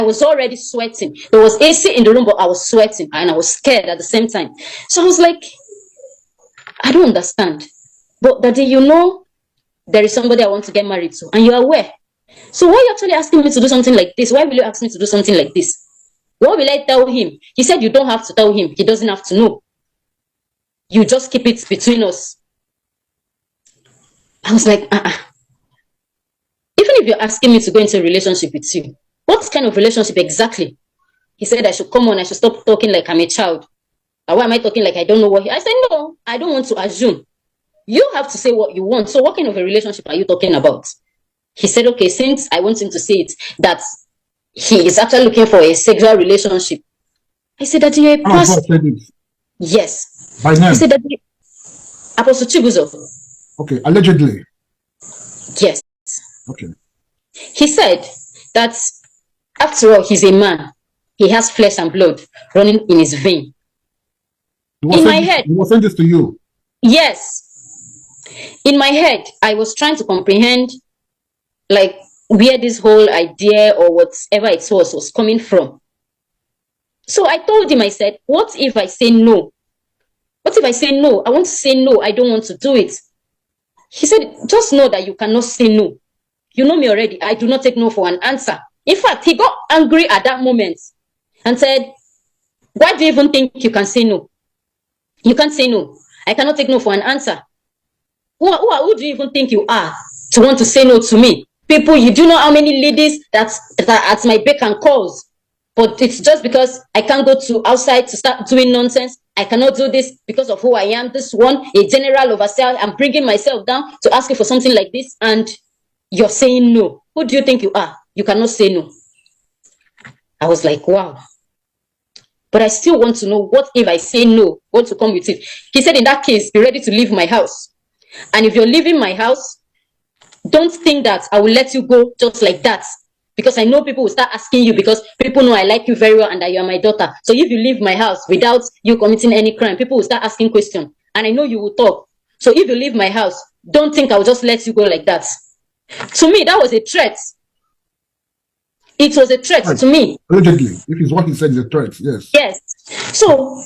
was already sweating. There was AC in the room, but I was sweating and I was scared at the same time. So I was like, I don't understand. But Daddy, there is somebody I want to get married to, and you're aware. So why are you actually asking me to do something like this? Why will you ask me to do something like this? What will I tell him? He said you don't have to tell him. He doesn't have to know. You just keep it between us. I was like, Even if you're asking me to go into a relationship with you, what kind of relationship exactly? He said I should come on, I should stop talking like I'm a child. Why am I talking like I don't know what I said, no, I don't want to assume. You have to say what you want. So what kind of a relationship are you talking about? He said, okay, since I want him to say it, that he is actually looking for a sexual relationship. I said, that you're a pastor. Yes. By name? I said that Apostle Chibuzor. Okay, allegedly. Yes. Okay. He said that after all, he's a man. He has flesh and blood running in his vein. In my head. He was saying this to you? Yes. In my head, I was trying to comprehend like where this whole idea or whatever it was coming from. So I told him, I said, what if I say no? What if I say no? I want to say no. I don't want to do it. He said, just know that you cannot say no. You know me already. I do not take no for an answer. In fact, he got angry at that moment and said, why do you even think you can say no? You can't say no. I cannot take no for an answer. Who do you even think you are to want to say no to me? People, you do know how many ladies that are at my beck and calls. But it's just because I can't go to outside to start doing nonsense. I cannot do this because of who I am. This one, a general overseer. I'm bringing myself down to ask you for something like this. And you're saying no. Who do you think you are? You cannot say no. I was like, wow. But I still want to know, what if I say no? Want to come with it? He said, in that case, be ready to leave my house. And if you're leaving my house, don't think that I will let you go just like that. Because I know people will start asking you, because people know I like you very well and that you are my daughter. So if you leave my house without you committing any crime, people will start asking questions. And I know you will talk. So if you leave my house, don't think I will just let you go like that. To me, that was a threat. It was a threat to me. Allegedly, if it's what he said is a threat, yes. Yes. So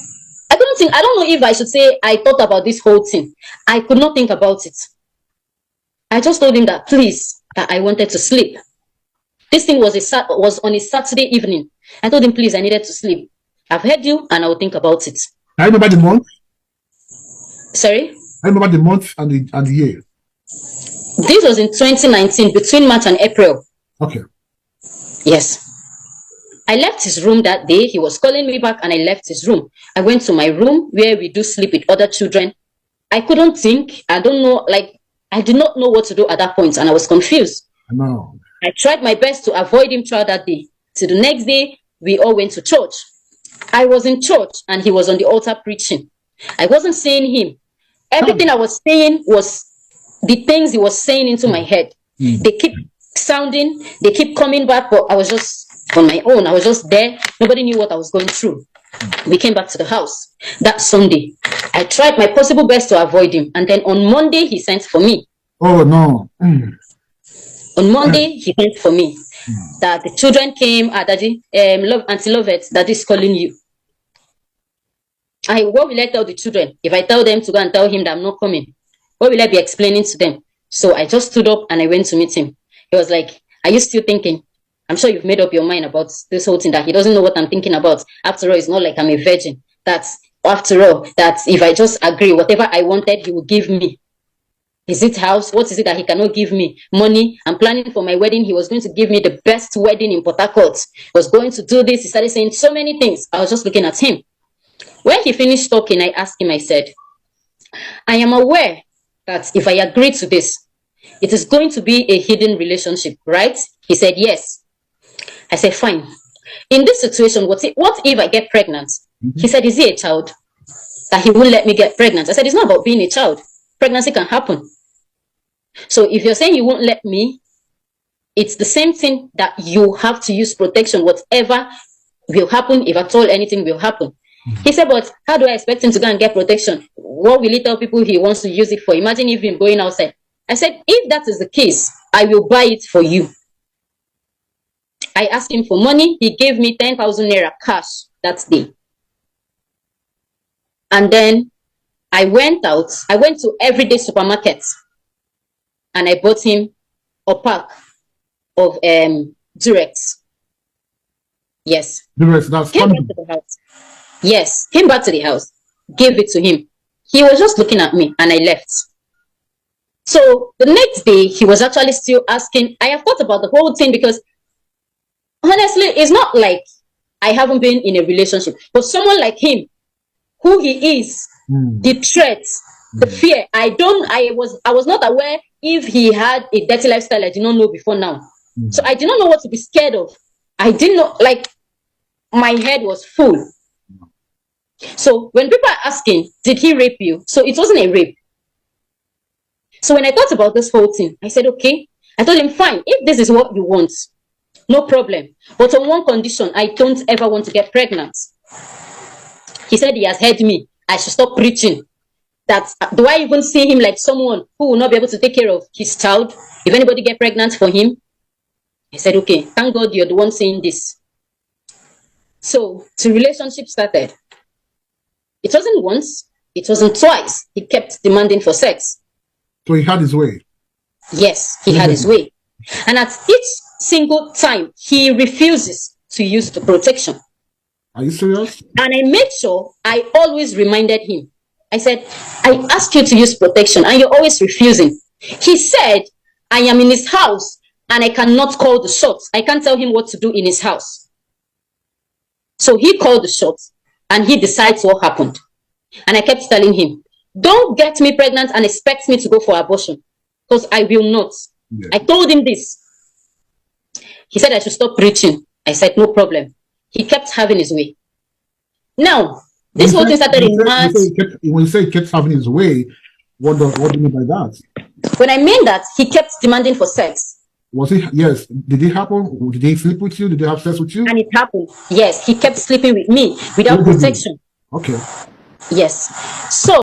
I don't know if I should say I thought about this whole thing. I could not think about it. I just told him that, please, that I wanted to sleep. This thing was on a Saturday evening. I told him, please, I needed to sleep. I've heard you, and I will think about it. I remember the month. Sorry? I remember the month and the year. This was in 2019, between March and April. Okay. Yes. I left his room that day. He was calling me back, and I left his room. I went to my room where we do sleep with other children. I couldn't think. I don't know, like, I did not know what to do at that point, and I was confused. No. I tried my best to avoid him throughout that day. So the next day, we all went to church. I was in church, and he was on the altar preaching. I wasn't seeing him. Everything I was saying was the things he was saying into my head. They keep sounding, they keep coming back, but I was just on my own. I was just there. Nobody knew what I was going through. We came back to the house that Sunday. I tried my possible best to avoid him. And then on Monday, he sent for me. Oh, no. On Monday, he sent for me. That the children came, Daddy, Auntie Lovett, Daddy is calling you. What will I tell the children? If I tell them to go and tell him that I'm not coming, what will I be explaining to them? So I just stood up and I went to meet him. He was like, are you still thinking? I'm sure you've made up your mind about this whole thing, that he doesn't know what I'm thinking about. After all, it's not like I'm a virgin. After all, that if I just agree, whatever I wanted, he will give me. Is it house? What is it that he cannot give me? Money. I'm planning for my wedding. He was going to give me the best wedding in Port Harcourt. He was going to do this. He started saying so many things. I was just looking at him. When he finished talking, I asked him, I said, I am aware that if I agree to this, it is going to be a hidden relationship, right? He said, yes. I said, fine. In this situation, what if I get pregnant? He said, is he a child? That he won't let me get pregnant. I said, it's not about being a child. Pregnancy can happen. So if you're saying you won't let me, it's the same thing that you have to use protection. Whatever will happen, if at all anything will happen. He said, but how do I expect him to go and get protection? What will he tell people he wants to use it for? Imagine if him going outside. I said, if that is the case, I will buy it for you. I asked him for money. He gave me 10,000 naira cash that day. And then I went out. I went to everyday supermarkets and I bought him a pack of Durex. Yes. Durex, that's Came back to the house. Yes, came back to the house, gave it to him. He was just looking at me and I left. So the next day, he was actually still asking. I have thought about the whole thing because honestly, it's not like I haven't been in a relationship, but someone like him, who he is, the threat, the fear. I was not aware if he had a dirty lifestyle I did not know before now. So I did not know what to be scared of. I didn't know, like, my head was full. So when people are asking, did he rape you? So it wasn't a rape. So when I thought about this whole thing, I said, okay. I told him, fine, if this is what you want, no problem. But on one condition, I don't ever want to get pregnant. He said he has heard me. I should stop preaching. That do I even see him like someone who will not be able to take care of his child if anybody get pregnant for him? I said, okay, thank God you're the one saying this. So the relationship started. It wasn't once, it wasn't twice. He kept demanding for sex. So he had his way. Yes, he had his way. And at each single time, he refuses to use the protection. Are you serious? And I made sure I always reminded him. I said, I asked you to use protection and you're always refusing. He said, I am in his house and I cannot call the shots. I can't tell him what to do in his house. So he called the shots and he decides what happened. And I kept telling him, don't get me pregnant and expect me to go for abortion, because I will not. Yeah. I told him this. He said I should stop preaching. I said, no problem. He kept having his way. Now, this whole thing started in March. When you say he kept having his way, what do you mean by that? When I mean that, he kept demanding for sex. Was he? Yes. Did it happen? Did he sleep with you? Did he have sex with you? And it happened. Yes, he kept sleeping with me without protection. Okay. Yes. So